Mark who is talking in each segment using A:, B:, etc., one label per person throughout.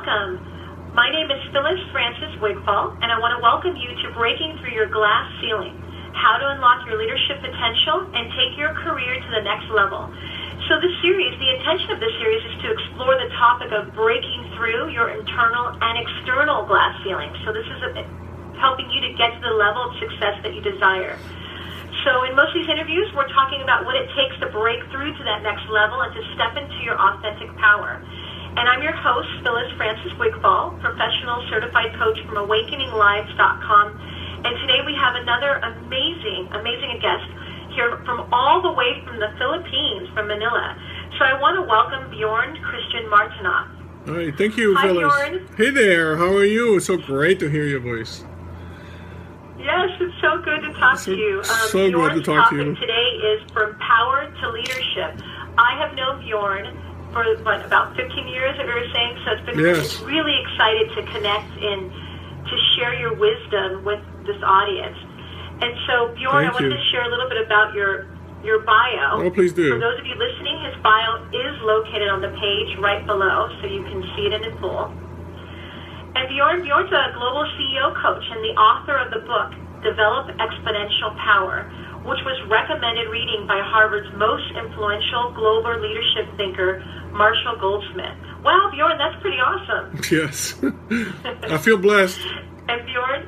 A: welcome. My name is Phyliss Wigfall, and I want to welcome you to Breaking Through Your Glass Ceiling, how to unlock your leadership potential and take your career to the next level. So the intention of this series is to explore the topic of breaking through your internal and external glass ceiling. So this is helping you to get to the level of success that you desire. So in most of these interviews, we're talking about what it takes to break through to that next level and to step into your authentic power. And I'm your host, Phyliss Wigfall, professional certified coach from awakeninglives.com. And today we have another amazing guest here from all the way from the Philippines, from Manila. So I want to welcome Bjorn Martinoff.
B: All right, thank you,
A: Hi,
B: Phyliss.
A: Bjorn.
B: Hey there, how are you? It's so great to hear your voice.
A: Yes, it's so good to talk to you.
B: So
A: Bjorn's
B: good to talk to you.
A: topic today is From Power to Leadership. I have known Bjorn for about 15 years, as we were saying, so it's really excited to connect and to share your wisdom with this audience. And so, Bjorn, I wanted to share a little bit about your bio.
B: Oh, please do.
A: For those of you listening, his bio is located on the page right below, so you can see it in full. And Bjorn's a global CEO coach and the author of the book, Develop Exponential Power, which was recommended reading by Harvard's most influential global leadership thinker, Marshall Goldsmith. Wow, Bjorn, that's pretty awesome.
B: Yes. I feel blessed.
A: And Bjorn,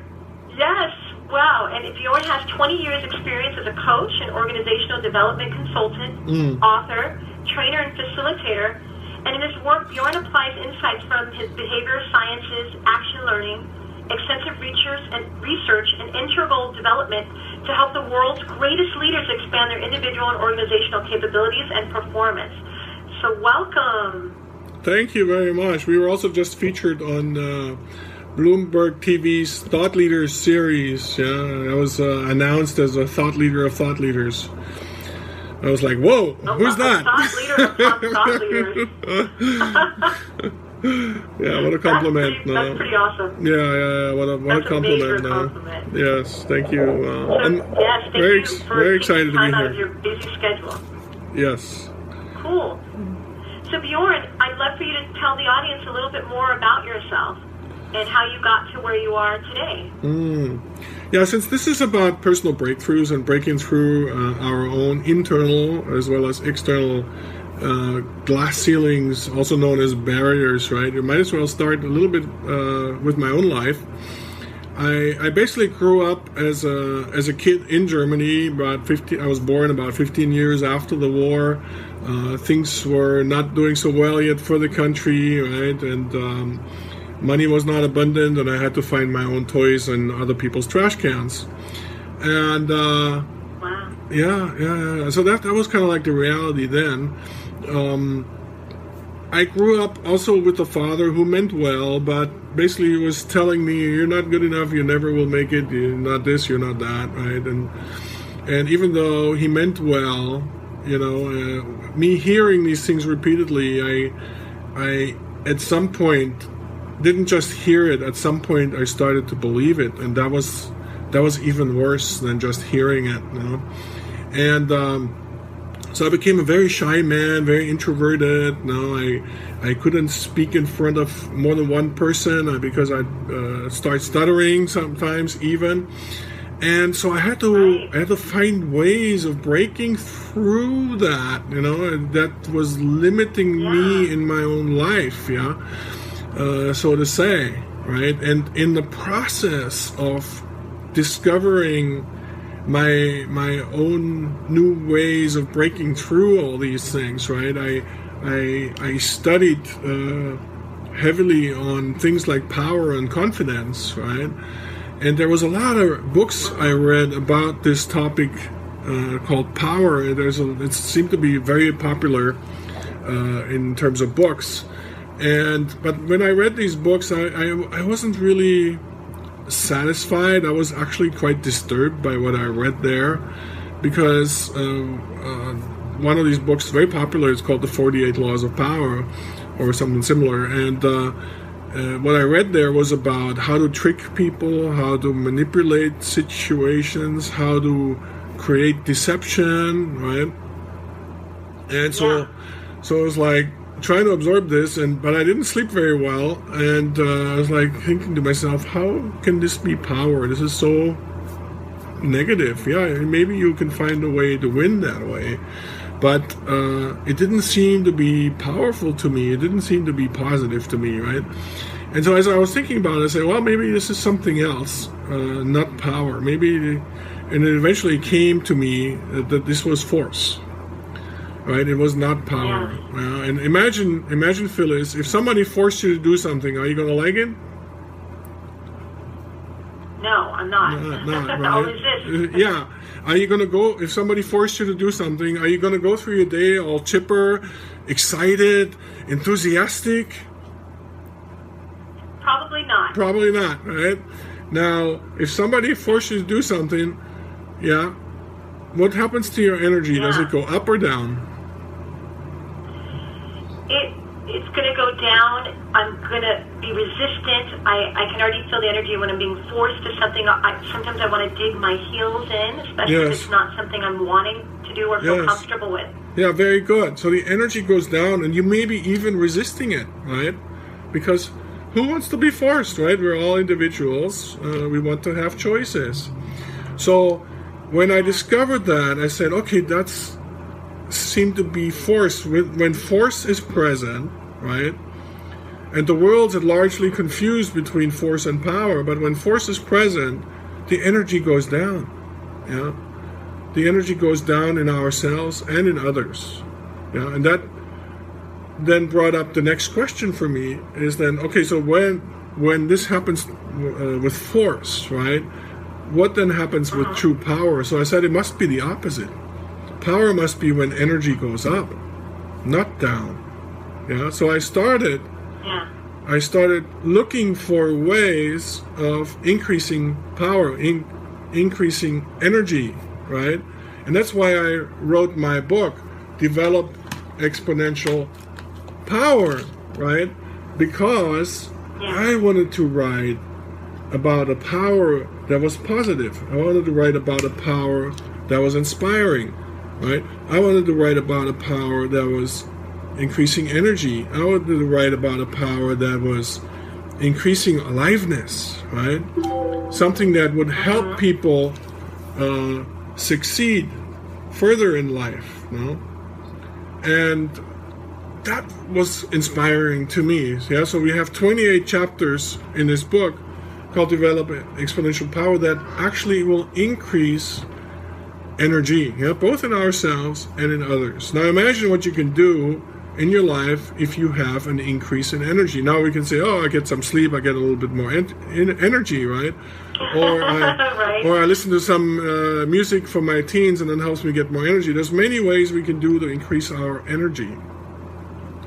A: yes, wow. And Bjorn has 20 years experience as a coach and organizational development consultant, author, trainer, and facilitator. And in his work, Bjorn applies insights from his behavioral sciences, action learning, extensive research, and integral development to help the world's greatest leaders expand their individual and organizational capabilities and performance. So welcome.
B: Thank you very much. We were also just featured on Bloomberg TV's Thought Leaders series. Yeah, I was announced as a thought leader of thought leaders. I was like, whoa, who's that?
A: Thought leader of thought leaders.
B: Yeah, what a compliment.
A: That's pretty awesome.
B: Yeah, what a compliment.
A: Compliment.
B: Yes, thank you.
A: Thank you for
B: very excited to be
A: time out
B: here.
A: of your busy schedule.
B: Yes.
A: Cool. So Bjorn, I'd love for you to tell the audience a little bit more about yourself and how you got to where you are today.
B: Yeah, since this is about personal breakthroughs and breaking through our own internal as well as external glass ceilings, also known as barriers, right? You might as well start a little bit with my own life. I basically grew up as a kid in Germany. I was born about 15 years after the war. Things were not doing so well yet for the country, right? And money was not abundant, and I had to find my own toys in other people's trash cans. And
A: Wow.
B: Yeah. So that was kind of like the reality then. I grew up also with a father who meant well, but basically was telling me, "You're not good enough. You never will make it. You're not this. You're not that." Right? And even though he meant well, me hearing these things repeatedly, I at some point didn't just hear it. At some point, I started to believe it, and that was even worse than just hearing it. And so I became a very shy man, very introverted. I couldn't speak in front of more than one person because I'd start stuttering sometimes even. And so I had to find ways of breaking through that, that was limiting me in my own life, so to say, right? And in the process of discovering my own new ways of breaking through all these things, right? I studied heavily on things like power and confidence, right? And there was a lot of books I read about this topic called power. It seemed to be very popular in terms of books. But when I read these books, I wasn't really satisfied. I was actually quite disturbed by what I read there, because one of these books, very popular, it's called The 48 Laws of Power or something similar, and what I read there was about how to trick people, how to manipulate situations, how to create deception, right? And so it was like, trying to absorb this, but I didn't sleep very well, and I was like thinking to myself, how can this be power? This is so negative. Yeah, maybe you can find a way to win that way, but it didn't seem to be powerful to me. It didn't seem to be positive to me, right? And so as I was thinking about it, I said, well, maybe this is something else, not power. Maybe, and it eventually came to me that this was force. Right, it was not power.
A: Yeah.
B: And imagine, Phyliss, if somebody forced you to do something, are you going to like it?
A: No, I'm not.
B: Not right?
A: I'll resist.
B: Yeah. Are you going to go, if somebody forced you to do something, are you going to go through your day all chipper, excited, enthusiastic?
A: Probably not.
B: Probably not, right? Now, if somebody forced you to do something, yeah, what happens to your energy?
A: Yeah.
B: Does it go up or down?
A: It's going to go down. I'm going to be resistant. I can already feel the energy when I'm being forced to something. Sometimes I want to dig my heels in, especially if it's not something I'm wanting to do or feel comfortable with.
B: Yeah, very good. So the energy goes down, and you may be even resisting it, right? Because who wants to be forced, right? We're all individuals. We want to have choices. So when I discovered that, I said, okay, that's seemed to be force. When force is present, right? And the world's largely confused between force and power, but when force is present, the energy goes down. Yeah, the energy goes down in ourselves and in others. Yeah, and that then brought up the next question for me is then, okay, so when this happens with force, right? What then happens with true power? So I said it must be the opposite. Power must be when energy goes up, not down. Yeah. So I started looking for ways of increasing power, increasing energy, right? And that's why I wrote my book, Develop Exponential Power, right? Because I wanted to write about a power that was positive. I wanted to write about a power that was inspiring, right? I wanted to write about a power that was increasing energy. I wanted to write about a power that was increasing aliveness, right? Something that would help people succeed further in life, you know? And that was inspiring to me. Yeah, so we have 28 chapters in this book called Develop Exponential Power that actually will increase energy, yeah, both in ourselves and in others. Now imagine what you can do in your life if you have an increase in energy. Now we can say, oh, I get some sleep, I get a little bit more energy, right? Or I listen to some music from my teens and then helps me get more energy. There's many ways we can do to increase our energy.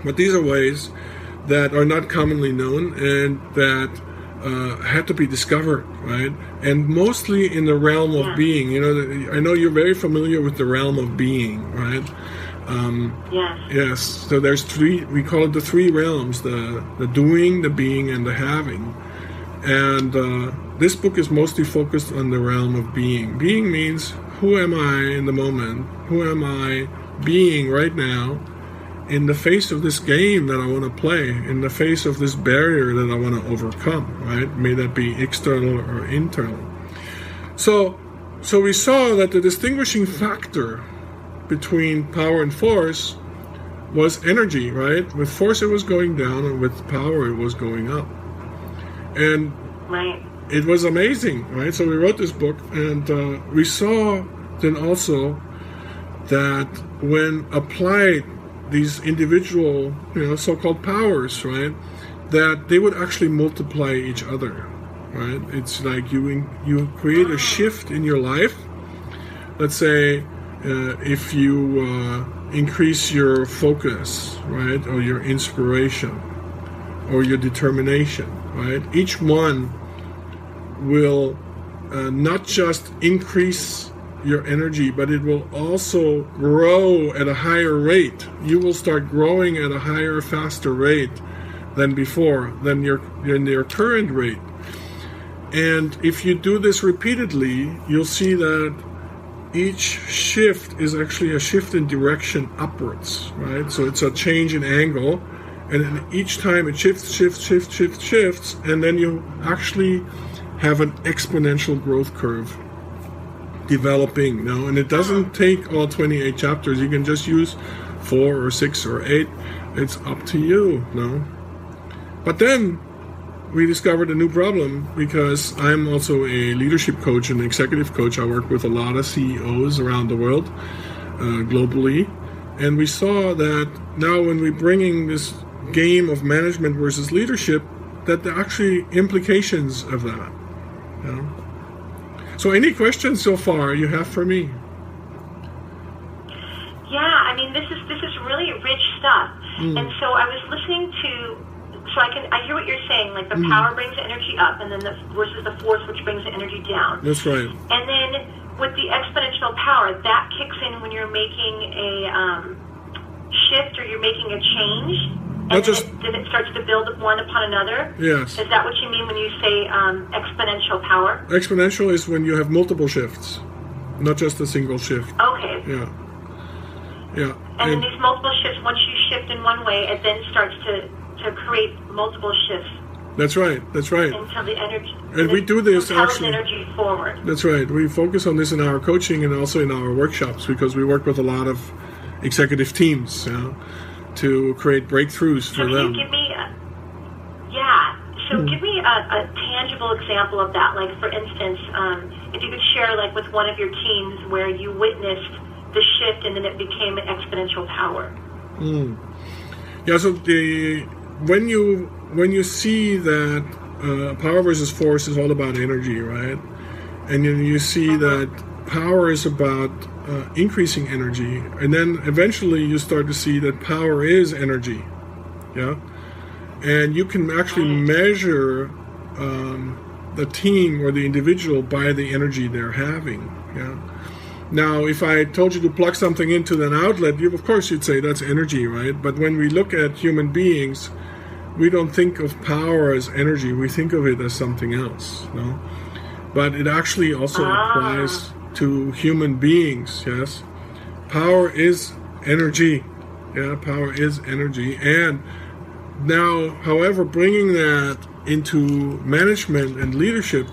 B: But these are ways that are not commonly known and that had to be discovered, right? And mostly in the realm of being. You know, I know you're very familiar with the realm of being, right? Yes. So there's three. We call it the three realms: the doing, the being, and the having. And this book is mostly focused on the realm of being. Being means who am I in the moment? Who am I being right now? In the face of this game that I want to play, in the face of this barrier that I want to overcome, right? May that be external or internal. So we saw that the distinguishing factor between power and force was energy, right? With force it was going down, and with power it was going up. And it was amazing, right? So we wrote this book, and we saw then also that when applied these individual, so-called powers, right, that they would actually multiply each other, right? It's like you create a shift in your life. Let's say if you increase your focus, right, or your inspiration, or your determination, right? Each one will not just increase your energy, but it will also grow at a higher rate. You will start growing at a higher, faster rate than before, than your current rate. And if you do this repeatedly, you'll see that each shift is actually a shift in direction upwards, right? So it's a change in angle, and then each time it shifts, and then you actually have an exponential growth curve developing now. And it doesn't take all 28 chapters. You can just use 4 or 6 or 8. It's up to you, no? But then we discovered a new problem, because I'm also a leadership coach and executive coach. I work with a lot of CEOs around the world, globally. And we saw that now when we're bringing this game of management versus leadership, that there are actually implications of that. You know? So any questions so far you have for me?
A: Yeah, I mean, this is really rich stuff. And so I was listening to, so I hear what you're saying, like the power brings the energy up, and then versus the force, which brings the energy down.
B: That's right.
A: And then with the exponential power, that kicks in when you're making a shift, or you're making a change, and then it starts to build one upon another.
B: Yes.
A: Is that what you mean when you say exponential power?
B: Exponential is when you have multiple shifts, not just a single shift.
A: Okay.
B: Yeah.
A: And then these multiple shifts, once you shift in one way, it then starts to create multiple shifts.
B: That's right.
A: Until the energy.
B: And we do this actually.
A: Energy forward.
B: That's right. We focus on this in our coaching and also in our workshops, because we work with a lot of executive teams, to create breakthroughs for them.
A: Can you give me give me a tangible example of that? Like, for instance, if you could share, like, with one of your teams where you witnessed the shift and then it became an exponential power.
B: Yeah. So when you see that power versus force is all about energy, right? And you see that power is about increasing energy, and then eventually you start to see that power is energy, yeah. And you can actually measure the team or the individual by the energy they're having, yeah. Now, if I told you to plug something into an outlet, of course you'd say that's energy, right? But when we look at human beings, we don't think of power as energy. We think of it as something else, no? But it actually also applies to human beings, yes? Power is energy. Yeah, power is energy. And now, however, bringing that into management and leadership,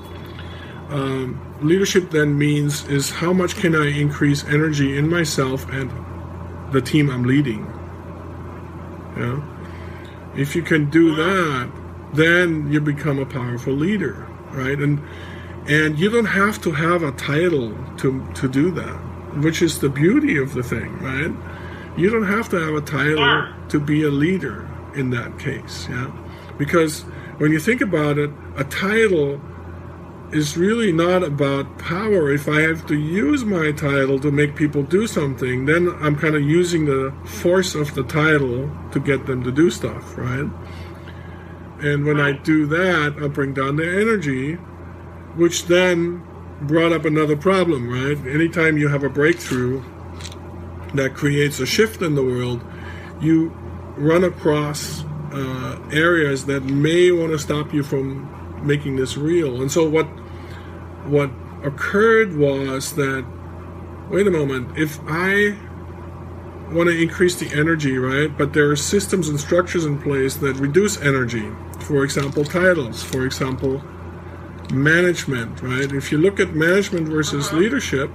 B: leadership then means is how much can I increase energy in myself and the team I'm leading. Yeah. If you can do that, then you become a powerful leader, right? And you don't have to have a title to do that, which is the beauty of the thing, right? You don't have to have a title to be a leader in that case, yeah? Because when you think about it, a title is really not about power. If I have to use my title to make people do something, then I'm kind of using the force of the title to get them to do stuff, right? And when I do that, I bring down their energy, which then brought up another problem, right? Anytime you have a breakthrough that creates a shift in the world, you run across areas that may want to stop you from making this real. And so what occurred was that, wait a moment, if I want to increase the energy, right, but there are systems and structures in place that reduce energy, for example, titles, for example, management, right? If you look at management versus leadership,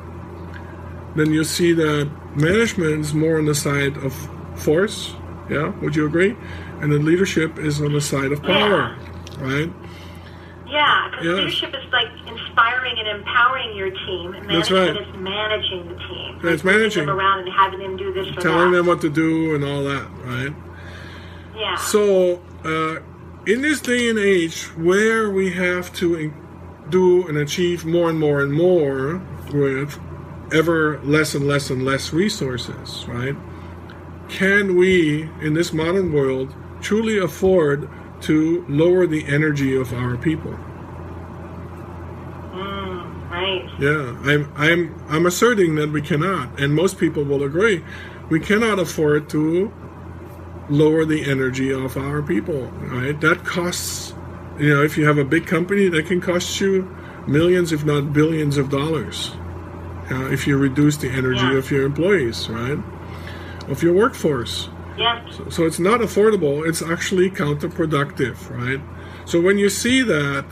B: then you see that management is more on the side of force, yeah, would you agree? And then leadership is on the side of power, right?
A: Yeah, because leadership is like inspiring and empowering your team, and management is managing the team.
B: It's managing
A: them around and having them do this or
B: telling
A: that.
B: them what to do and all that, right?
A: Yeah.
B: So, in this day and age where we have to do and achieve more and more and more with ever less and less and less resources, right? Can we, in this modern world, truly afford to lower the energy of our people?
A: Right.
B: Yeah, I'm asserting that we cannot, and most people will agree. We cannot afford to lower the energy of our people, right? That costs, if you have a big company, that can cost you millions, if not billions of dollars. if you reduce the energy of your employees, right? Of your workforce.
A: Yes.
B: So it's not affordable. It's actually counterproductive, right? So when you see that,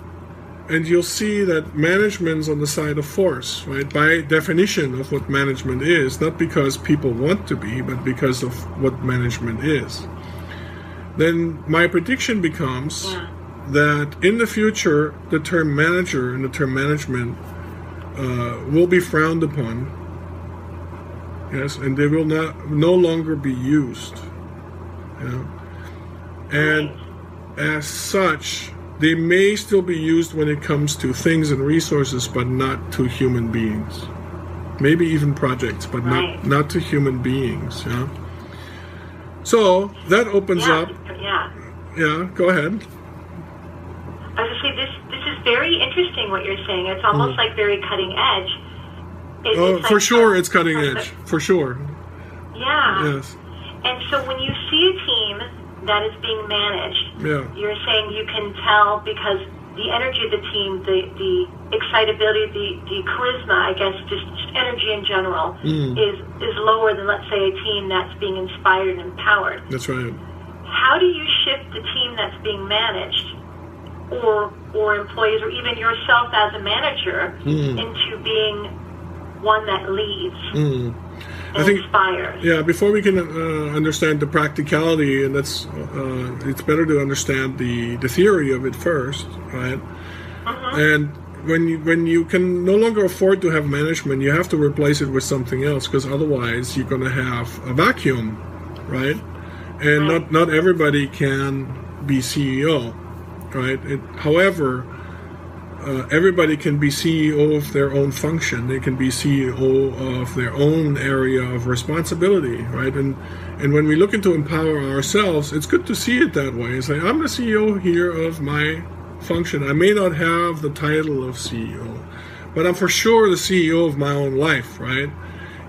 B: and you'll see that management's on the side of force, right? By definition of what management is, not because people want to be, but because of what management is. Then my prediction becomes that in the future, the term manager and the term management will be frowned upon. Yes, and they will no longer be used. Yeah. And as such, they may still be used when it comes to things and resources, but not to human beings. Maybe even projects, but not to human beings. Yeah. So that opens up. Yeah. Go ahead.
A: I was going to say this is very interesting what you're saying. It's almost like very cutting edge. It's
B: for sure, it's cutting edge. For sure.
A: Yeah.
B: Yes.
A: And so when you see a team that is being managed, you're saying you can tell because the energy of the team, the excitability, the charisma, I guess, just energy in general, is lower than, let's say, a team that's being inspired and empowered.
B: That's right.
A: How do you shift the team that's being managed, or employees, or even yourself as a manager, into being one that leads and inspires? Yeah,
B: before we can understand the practicality, and that's it's better to understand the theory of it first, right? And when you can no longer afford to have management, you have to replace it with something else, because otherwise you're going to have a vacuum, right? And not everybody can be CEO, right? However, everybody can be CEO of their own function. They can be CEO of their own area of responsibility, right? And when we look into empower ourselves, it's good to see it that way. It's like, I'm the CEO here of my function. I may not have the title of CEO, but I'm for sure the CEO of my own life, right?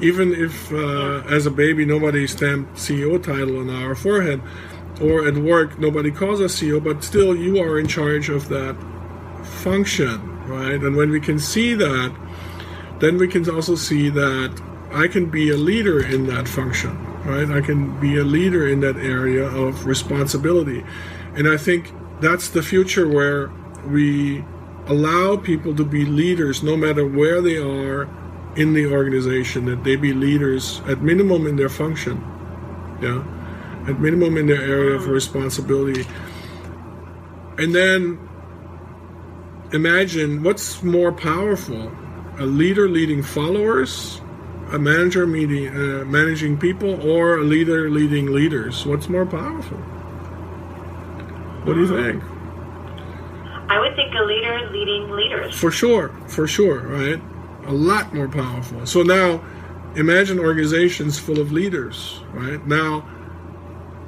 B: Even if as a baby nobody stamped CEO title on our forehead, or at work nobody calls us CEO, but still you are in charge of that function, right? And when we can see that, then we can also see that I can be a leader in that function, right? I can be a leader in that area of responsibility. And I think that's the future, where we allow people to be leaders no matter where they are in the organization, that they be leaders at minimum in their function, at minimum in their area of responsibility. And then imagine what's more powerful: a leader leading followers, a manager managing people, or a leader leading leaders. What's more powerful? What do you think?
A: I would think a leader leading leaders.
B: For sure, right? A lot more powerful. So now, imagine organizations full of leaders, right? Now,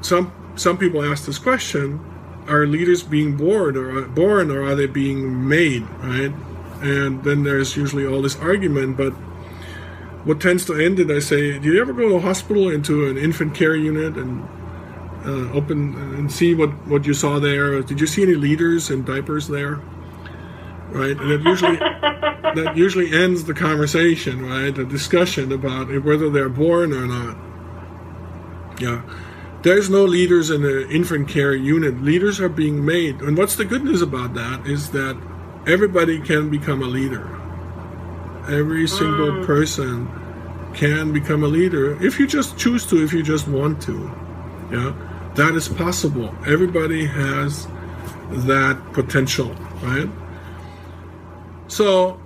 B: some people ask this question: are leaders being born, or are they being made, right? And then there's usually all this argument, but what tends to end it, I say, do you ever go to a hospital, into an infant care unit, and open and see what you saw there? Did you see any leaders in diapers there? Right? And that usually ends the conversation, right? The discussion about whether they're born or not. Yeah. There's no leaders in the infant care unit. Leaders are being made. And what's the good news about that is that everybody can become a leader. Every single person can become a leader if you just choose to, if you just want to. Yeah, that is possible. Everybody has that potential, right? So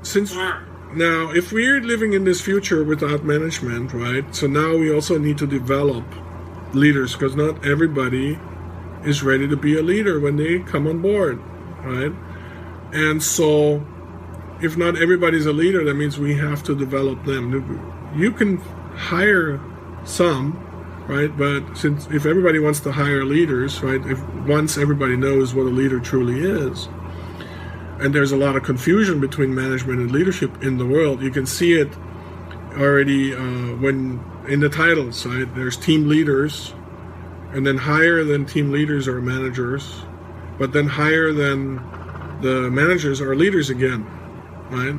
B: now, if we're living in this future without management, right? So now we also need to develop leaders, because not everybody is ready to be a leader when they come on board, right? And so if not everybody's a leader, that means we have to develop them. You can hire some, right? But if everybody wants to hire leaders, right? Once everybody knows what a leader truly is, and there's a lot of confusion between management and leadership in the world, you can see it already when in the titles, right? There's team leaders, and then higher than team leaders are managers, but then higher than the managers are leaders again, right?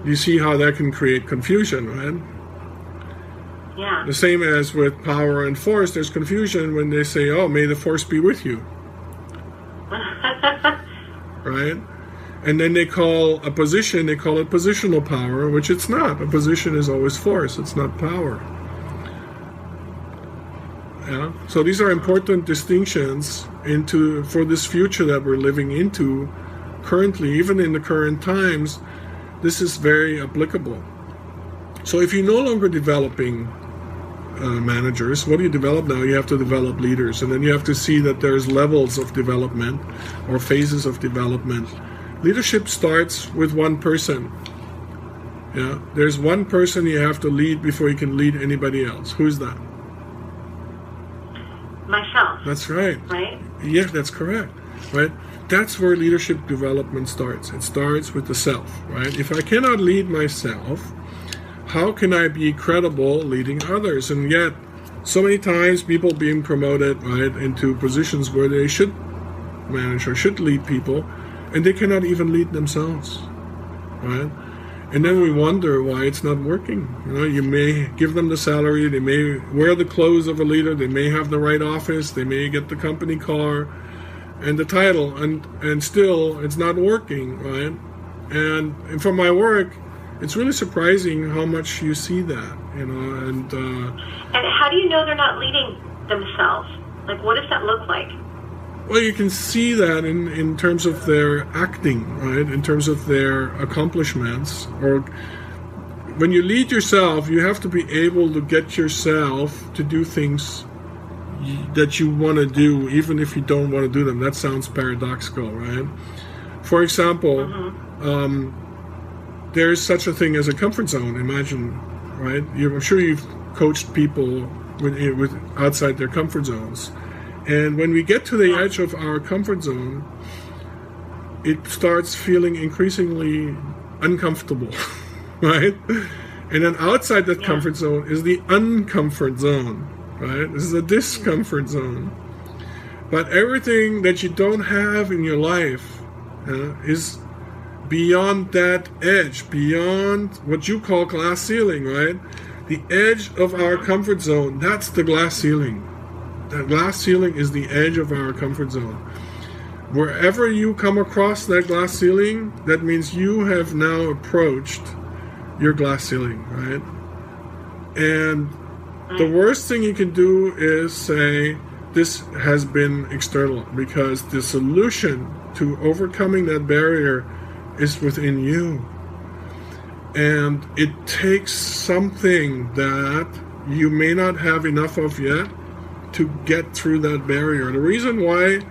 B: You see how that can create confusion, right?
A: Yeah.
B: The same as with power and force, there's confusion when they say, oh, may the force be with you. Right? And then they call a position, they call it positional power, which it's not. A position is always force, it's not power. Yeah? So these are important distinctions for this future that we're living into currently, even in the current times. This is very applicable. So if you're no longer developing managers, what do you develop now? You have to develop leaders, and then you have to see that there's levels of development or phases of development. Leadership starts with one person. Yeah, there's one person you have to lead before you can lead anybody else. Who's that?
A: Myself.
B: That's right.
A: Right?
B: Yeah, that's correct. Right? That's where leadership development starts. It starts with the self, right? If I cannot lead myself, how can I be credible leading others? And yet, so many times people being promoted, right, into positions where they should manage or should lead people, and they cannot even lead themselves, right? And then we wonder why it's not working. You know, you may give them the salary, they may wear the clothes of a leader, they may have the right office, they may get the company car and the title, and still it's not working, right? And from my work, it's really surprising how much you see that, you know. And
A: how do you know they're not leading themselves? Like, what does that look like?
B: Well, you can see that in terms of their acting, right? In terms of their accomplishments. Or when you lead yourself, you have to be able to get yourself to do things that you want to do, even if you don't want to do them. That sounds paradoxical, right? For example, there is such a thing as a comfort zone. Imagine, right? I'm sure you've coached people with outside their comfort zones. And when we get to the edge of our comfort zone, it starts feeling increasingly uncomfortable, right? And then outside that comfort zone is the uncomfort zone, right? This is a discomfort zone. But everything that you don't have in your life is beyond that edge, beyond what you call glass ceiling, right? The edge of our comfort zone, that's the glass ceiling. That glass ceiling is the edge of our comfort zone. Wherever you come across that glass ceiling, that means you have now approached your glass ceiling, right? And the worst thing you can do is say, this has been external, because the solution to overcoming that barrier is within you. And it takes something that you may not have enough of yet to get through that barrier. The reason why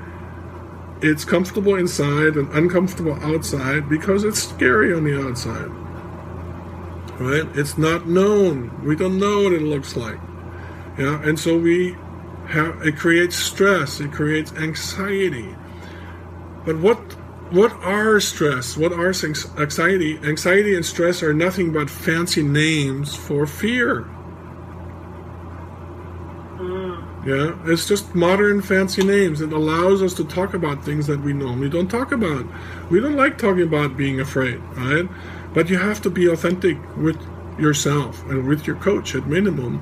B: it's comfortable inside and uncomfortable outside, because it's scary on the outside, right? It's not known. We don't know what it looks like. Yeah, and so it creates stress, it creates anxiety. But what are stress? What are anxiety? Anxiety and stress are nothing but fancy names for fear. Yeah, it's just modern fancy names. It allows us to talk about things that we normally don't talk about. We don't like talking about being afraid, right? But you have to be authentic with yourself and with your coach at minimum,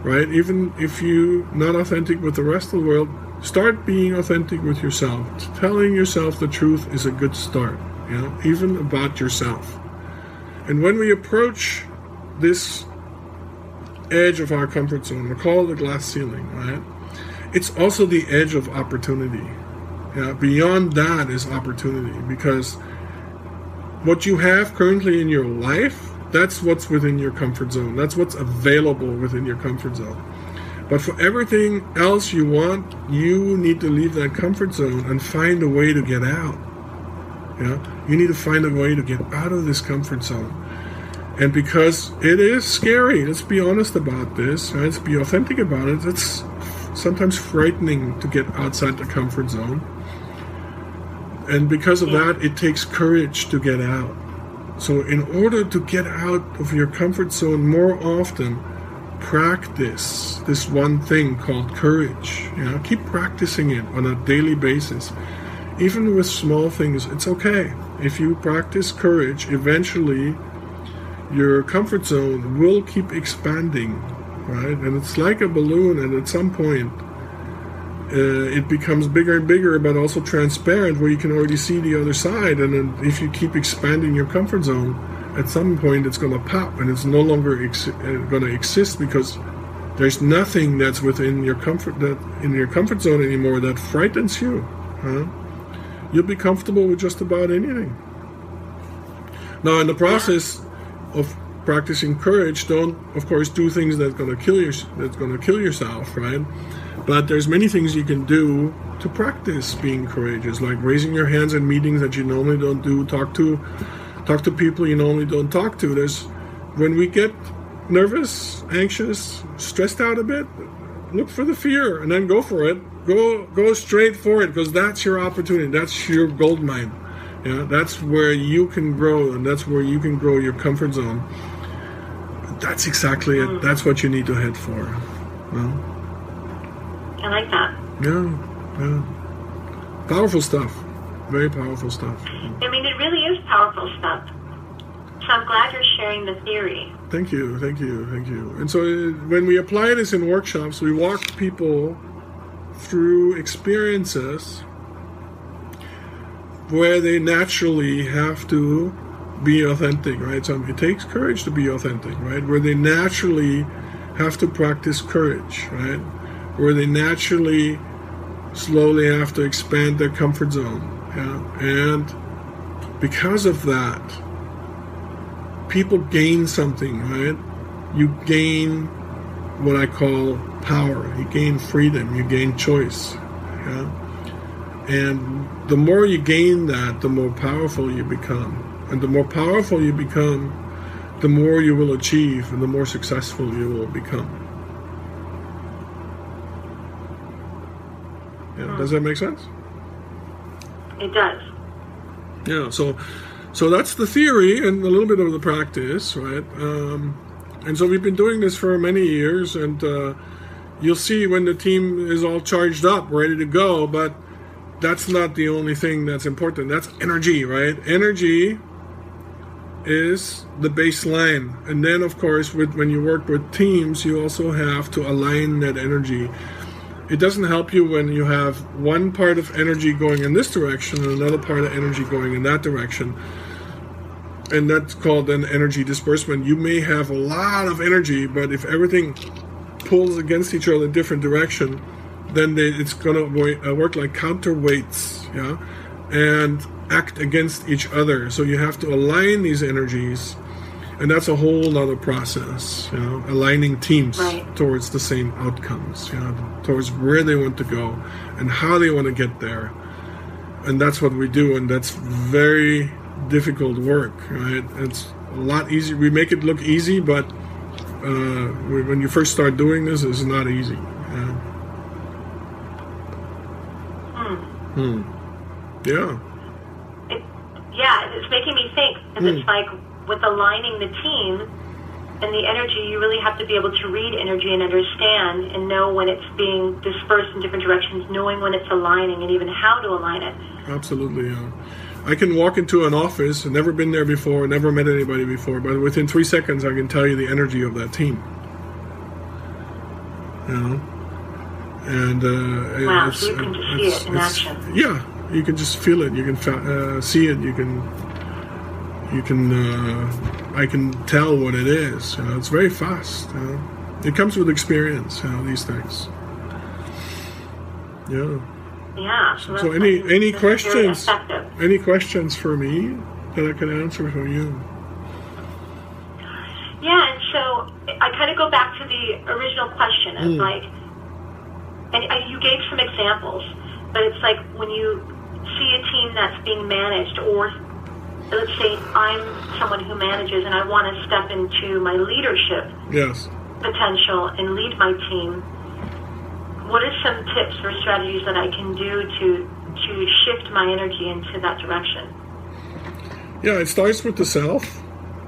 B: right? Even if you're not authentic with the rest of the world, start being authentic with yourself. Telling yourself the truth is a good start, you know, even about yourself. And when we approach this edge of our comfort zone, we call it the glass ceiling, right? It's also the edge of opportunity. Yeah, beyond that is opportunity, because what you have currently in your life, that's what's within your comfort zone. That's what's available within your comfort zone. But for everything else you want, you need to leave that comfort zone and find a way to get out. Yeah, you need to find a way to get out of this comfort zone. And because it is scary, let's be honest about this, right? Let's be authentic about it. It's sometimes frightening to get outside the comfort zone. And because of that, it takes courage to get out. So in order to get out of your comfort zone more often, practice this one thing called courage. You know, keep practicing it on a daily basis. Even with small things, it's okay. if you practice courage, eventually your comfort zone will keep expanding, right? And it's like a balloon, and at some point it becomes bigger and bigger, but also transparent, where you can already see the other side. And then if you keep expanding your comfort zone, at some point it's going to pop, and it's no longer going to exist, because there's nothing that's within your comfort zone anymore that frightens you. Huh? You'll be comfortable with just about anything. Now, in the process of practicing courage, don't, of course, do things that's going to kill yourself, right? But there's many things you can do to practice being courageous, like raising your hands in meetings that you normally don't do, talk to people you normally don't talk to. When we get nervous, anxious, stressed out a bit, look for the fear and then go for it. Go straight for it, because that's your opportunity. That's your gold mine. Yeah, that's where you can grow, and that's where you can grow your comfort zone. That's exactly it. That's what you need to head for. Well,
A: I like that.
B: Yeah. Powerful stuff. Very powerful stuff.
A: I mean, it really is powerful stuff. So I'm glad you're sharing the theory.
B: Thank you. And so when we apply this in workshops, we walk people through experiences where they naturally have to be authentic, right? So it takes courage to be authentic, right? Where they naturally have to practice courage, right? Where they naturally slowly have to expand their comfort zone. Yeah? And because of that, people gain something, right? You gain what I call power. You gain freedom. You gain choice. Yeah? And the more you gain that, the more powerful you become. And the more powerful you become, the more you will achieve, and the more successful you will become. Yeah, does that make sense?
A: It does.
B: Yeah, so that's the theory and a little bit of the practice, right? And so we've been doing this for many years, and you'll see when the team is all charged up, ready to go, but that's not the only thing that's important. That's energy, right? Energy is the baseline. And then, of course, when you work with teams, you also have to align that energy. It doesn't help you when you have one part of energy going in this direction and another part of energy going in that direction. And that's called then energy disbursement. You may have a lot of energy, but if everything pulls against each other in a different direction, then it's going to work like counterweights, yeah, and act against each other. So you have to align these energies, and that's a whole other process, you know, aligning teams towards the same outcomes, you know, towards where they want to go and how they want to get there. And that's what we do, and that's very difficult work, right? It's a lot easier. We make it look easy, but when you first start doing this, it's not easy. Yeah.
A: It's making me think. And it's like with aligning the team and the energy, you really have to be able to read energy and understand and know when it's being dispersed in different directions, knowing when it's aligning and even how to align it.
B: Absolutely, yeah. I can walk into an office, I've never been there before, never met anybody before, but within 3 seconds I can tell you the energy of that team. You know? And
A: wow, so you can just see it in action.
B: Yeah, you can just feel it. You can see it. I can tell what it is. You know, it's very fast. You know? It comes with experience. You know, these things. Yeah.
A: Yeah.
B: So any questions? Any questions for me that I can answer for you?
A: Yeah, and so I kind of go back to the original question of like. And you gave some examples, but it's like when you see a team that's being managed, or let's say I'm someone who manages and I want to step into my leadership potential and lead my team, what are some tips or strategies that I can do to shift my energy into that direction?
B: Yeah, it starts with the self,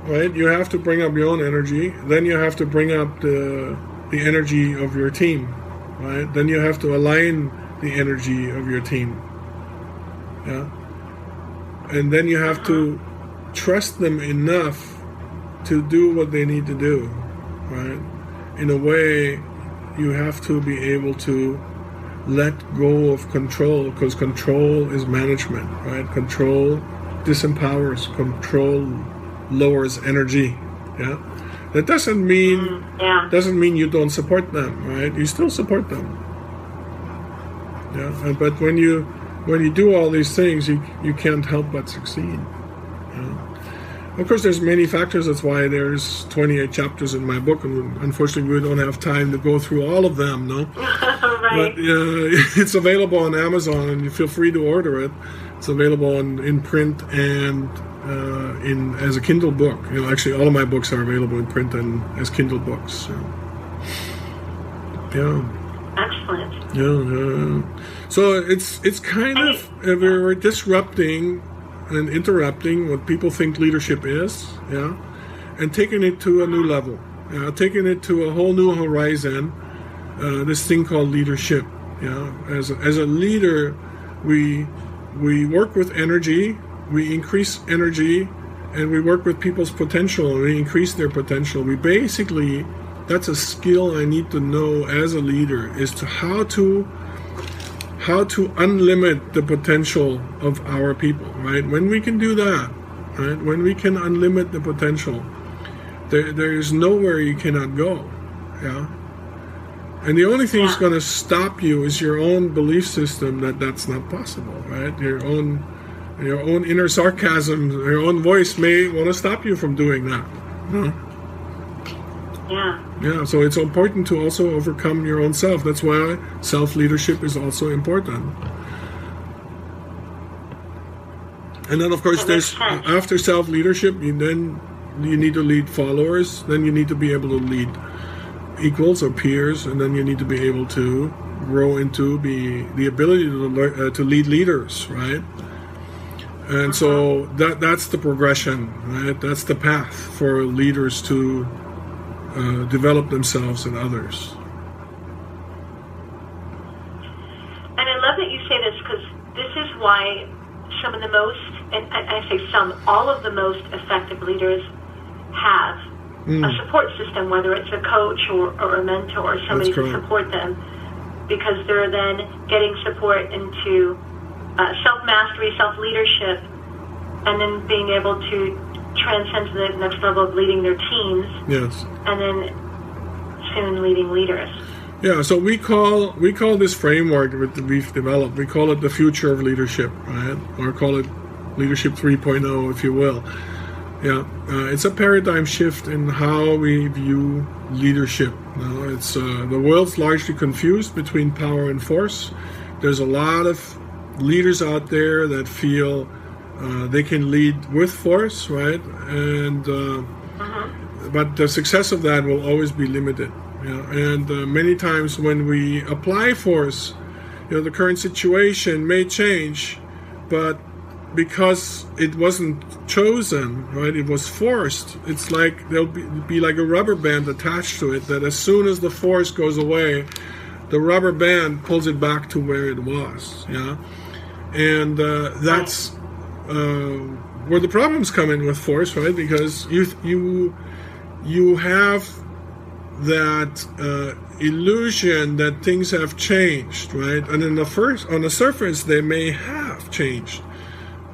B: right? You have to bring up your own energy. Then you have to bring up the energy of your team. Right? Then you have to align the energy of your team. Yeah. and then you have to trust them enough to do what they need to do, right? In a way, you have to be able to let go of control, because control is management, right? Control disempowers, control lowers energy. Yeah, that doesn't mean you don't support them, right? You still support them. Yeah, but when you do all these things, you can't help but succeed. Yeah. Of course, there's many factors. That's why there's 28 chapters in my book, and unfortunately, we don't have time to go through all of them. No,
A: right.
B: But it's available on Amazon, and you feel free to order it. It's available in print and as a Kindle book. Actually, all of my books are available in print and as Kindle books. So. Yeah.
A: Excellent.
B: Yeah. So it's kind of we're disrupting and interrupting what people think leadership is, yeah, and taking it to a new level, taking it to a whole new horizon. This thing called leadership, yeah. As a leader, we work with energy, we increase energy, and we work with people's potential, and we increase their potential. We basically, that's a skill I need to know as a leader, is to how to unlimit the potential of our people, right? When we can do that, right? When we can unlimit the potential, there is nowhere you cannot go, yeah? And the only thing that's going to stop you is your own belief system that's not possible, right? Your own inner sarcasm, your own voice may want to stop you from doing that. No? Yeah, so it's important to also overcome your own self. That's why self-leadership is also important. And then, of course, there's after self-leadership, you need to lead followers. Then you need to be able to lead equals or peers, and then you need to be able to grow into the ability to lead leaders, right? And so that's the progression, right? That's the path for leaders to develop themselves and others.
A: And I love that you say this, because this is why some of the most, and I say some, all of the most effective leaders have a support system, whether it's a coach or a mentor or somebody to support them, because they're then getting support into self-mastery, self-leadership, and then being able to transcend to the next level of leading their teams.
B: Yes.
A: And then soon leading leaders.
B: Yeah, so we call this framework that we've developed, we call it the future of leadership, right? Or call it leadership 3.0, if you will. Yeah, it's a paradigm shift in how we view leadership. It's the world's largely confused between power and force. There's a lot of leaders out there that feel they can lead with force, right? And but the success of that will always be limited. Yeah? And many times when we apply force, the current situation may change, but because it wasn't chosen, right? It was forced. It's like there'll be like a rubber band attached to it, that as soon as the force goes away, the rubber band pulls it back to where it was. Yeah, and that's where the problems come in with force, right? Because you have that illusion that things have changed, right? And on the surface, they may have changed.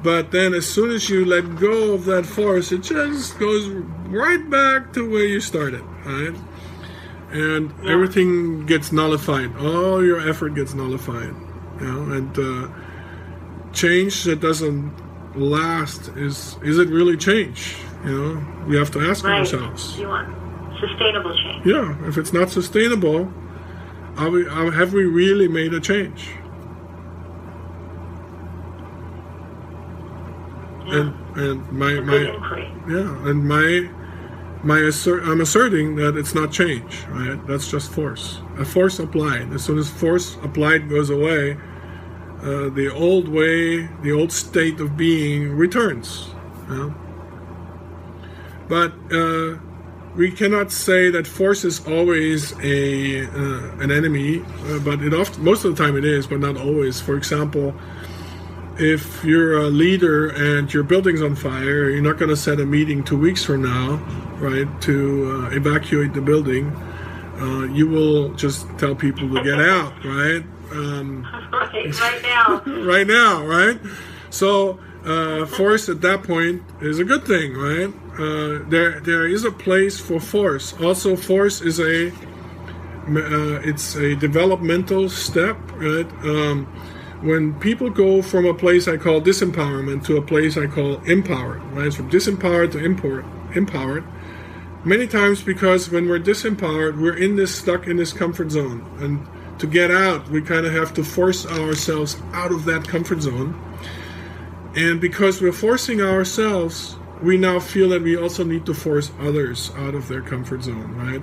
B: But then as soon as you let go of that force, it just goes right back to where you started, right? And everything gets nullified. All your effort gets nullified. And change that doesn't last, is it really change? We have to ask ourselves.
A: You want sustainable change.
B: Yeah, if it's not sustainable, have we really made a change?
A: Yeah.
B: And
A: I'm
B: I'm asserting that it's not change, right? That's just force. A force applied. As soon as force applied goes away, the old way, the old state of being returns. But we cannot say that force is always an enemy, but most of the time it is, but not always. For example, if you're a leader and your building's on fire, you're not going to set a meeting 2 weeks from now, right, to evacuate the building. You will just tell people to get out, right?
A: Right now.
B: Right now, right? So force at that point is a good thing, right? There is a place for force. Also, force is it's a developmental step, right? When people go from a place I call disempowerment to a place I call empowered, right? From disempowered to empowered. Many times, because when we're disempowered, we're stuck in this comfort zone, and to get out, we kind of have to force ourselves out of that comfort zone. And because we're forcing ourselves, we now feel that we also need to force others out of their comfort zone, right?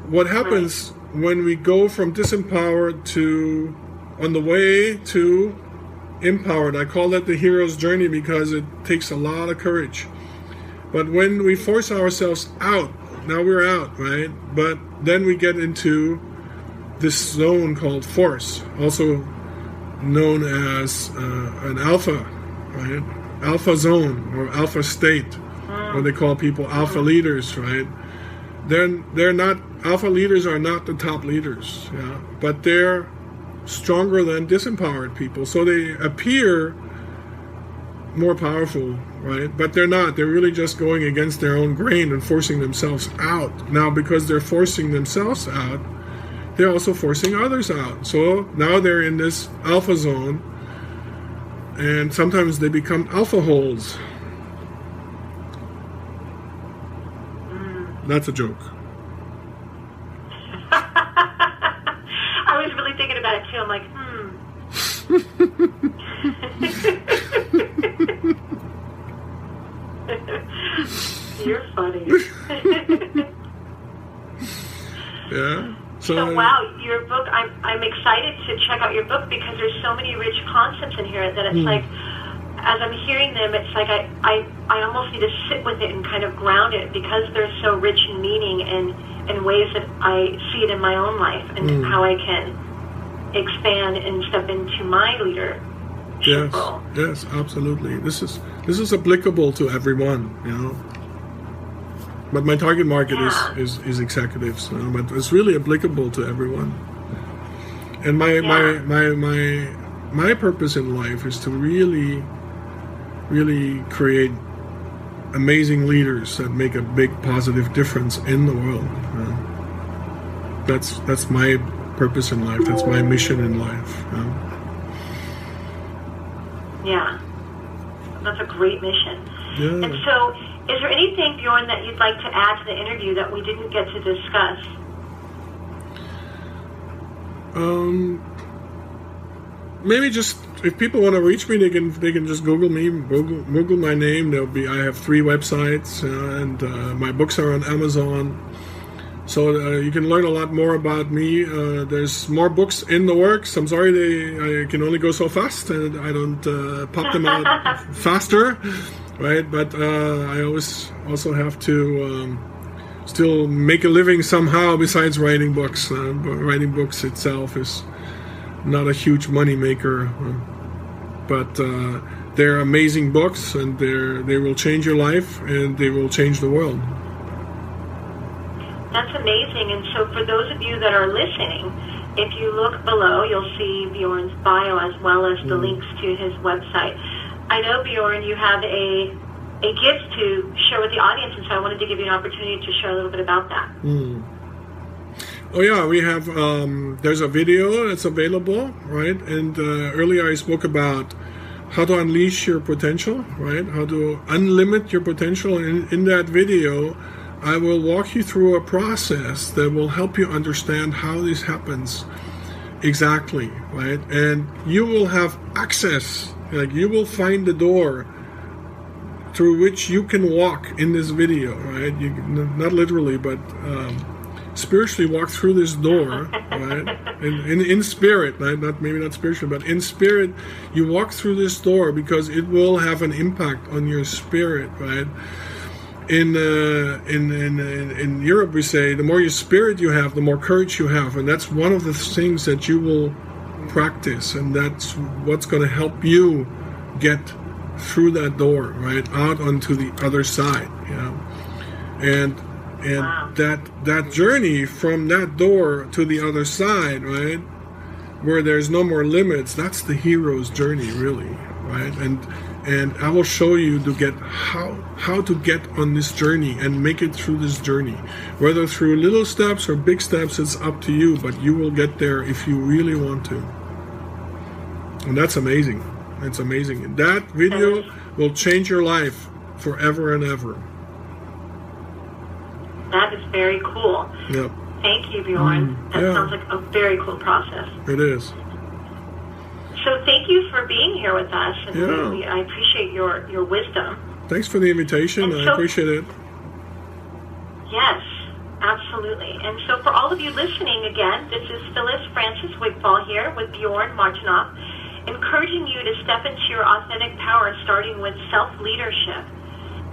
B: What happens when we go from disempowered to on the way to empowered? I call that the hero's journey because it takes a lot of courage. But when we force ourselves out, now we're out, right? But then we get into this zone called force, also known as an alpha, right? Alpha zone or alpha state, what they call people alpha leaders, right? They're not, alpha leaders are not the top leaders, yeah, but they're stronger than disempowered people, so they appear more powerful, right? But they're not. They're really just going against their own grain and forcing themselves out. Now, because they're forcing themselves out, they're also forcing others out. So now they're in this alpha zone, and sometimes they become alpha holes. That's a joke.
A: I was really thinking about it too. I'm like, You're funny.
B: Yeah.
A: So wow, your book, I'm excited to check out your book because there's so many rich concepts in here that it's like, as I'm hearing them, it's like I almost need to sit with it and kind of ground it because they're so rich in meaning and ways that I see it in my own life and how I can expand and step into my leadership role.
B: Yes, absolutely. This is applicable to everyone, you know. But my target market is executives, you know, but it's really applicable to everyone. And my purpose in life is to really create amazing leaders that make a big positive difference in the world. That's my purpose in life. That's my mission in life.
A: Yeah, that's a great mission.
B: Yeah.
A: And so, is there anything, Bjorn, that you'd like to add to the interview that we didn't get to discuss?
B: Maybe just if people want to reach me, they can just Google me, Google my name. I have 3 websites, and my books are on Amazon. So you can learn a lot more about me. There's more books in the works. I'm sorry I can only go so fast, and I don't pop them out faster, right? But I always also have to still make a living somehow besides writing books. Writing books itself is not a huge money maker, but they're amazing books, and they will change your life, and they will change the world.
A: That's amazing. And so for those of you that are listening, if you look below, you'll see Bjorn's bio as well as the links to his website. I know, Bjorn, you have a gift to share with the audience, and so I wanted to give you an opportunity to share a little bit about that.
B: Oh yeah, we have, there's a video that's available, right? And earlier I spoke about how to unleash your potential, right? How to unlimit your potential. And in that video, I will walk you through a process that will help you understand how this happens exactly, right? And you will have access, like you will find the door through which you can walk in this video, right? You not literally, but spiritually walk through this door, right? In spirit, right? Maybe not spiritually, but in spirit, you walk through this door because it will have an impact on your spirit, right? In Europe, we say the more your spirit you have, the more courage you have, and that's one of the things that you will practice, and that's what's going to help you get through that door, right, out onto the other side. And
A: Wow.
B: that journey from that door to the other side, right, where there's no more limits, that's the hero's journey, really, right? And I will show you to get how to get on this journey and make it through this journey. Whether through little steps or big steps, it's up to you, but you will get there if you really want to. And that's amazing. It's amazing. That video will change your life forever and ever.
A: That is very cool.
B: Yep.
A: Thank you, Bjorn. That sounds like a very cool process.
B: It is.
A: So thank you for being here with us. And
B: Yeah.
A: I appreciate your wisdom.
B: Thanks for the invitation.
A: And
B: I
A: so-
B: appreciate it.
A: Yes, absolutely. And so for all of you listening, again, this is Phyliss Francis Wigfall here with Bjorn Martinoff, encouraging you to step into your authentic power, starting with self-leadership.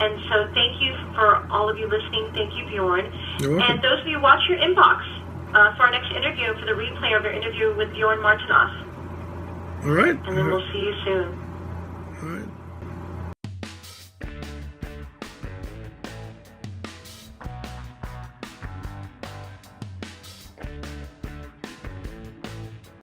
A: And so thank you for all of you listening. Thank you, Bjorn.
B: You're welcome.
A: And those of you, watch your inbox for our next interview and for the replay of our interview with Bjorn Martinoff.
B: All right.
A: And then we'll see you soon.
B: All right.